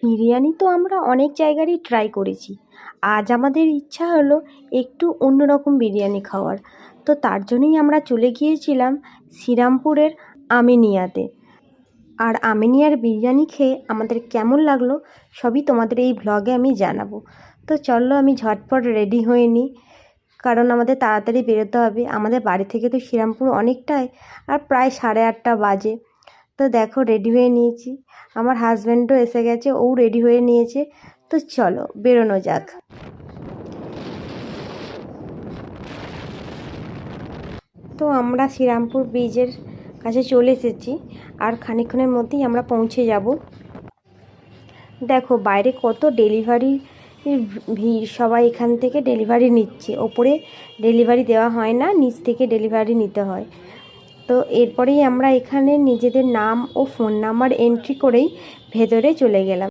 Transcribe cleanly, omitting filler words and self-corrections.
বিরিয়ানি তো আমরা অনেক জায়গারই ট্রাই করেছি। আজ আমাদের ইচ্ছা হলো একটু অন্যরকম বিরিয়ানি খাওয়ার। তো তার জন্যই আমরা চলে গিয়েছিলাম শ্রীরামপুরের আমিনিয়াতে। আর আমিনিয়ার বিরিয়ানি খেয়ে আমাদের কেমন লাগলো সবই তোমাদের এই ভ্লগে আমি জানাবো। তো চলো আমি ঝটপট রেডি হয়ে নিই, কারণ আমাদের তাড়াতাড়ি বেরোতে হবে। আমাদের বাড়ি থেকে তো শ্রীরামপুর অনেকটাই, আর প্রায় 8:30 বাজে। তো দেখো রেডি হয়ে নিয়েছি, আমার হাজব্যান্ডও এসে গেছে, ও রেডি হয়ে নিয়েছে। তো চলো বেরোনো যাক। তো আমরা শ্রীরামপুর ব্রিজের কাছে চলে এসেছি, আর খানিকক্ষণের মধ্যেই আমরা পৌঁছে যাব। দেখো বাইরে কত ডেলিভারি ভিড়, সবাই এখান থেকে ডেলিভারি নিচ্ছে। ওপরে ডেলিভারি দেওয়া হয় না, নিচ থেকে ডেলিভারি নিতে হয়। তো এরপরেই আমরা এখানে নিজেদের নাম ও ফোন নাম্বার এন্ট্রি করেই ভেতরে চলে গেলাম।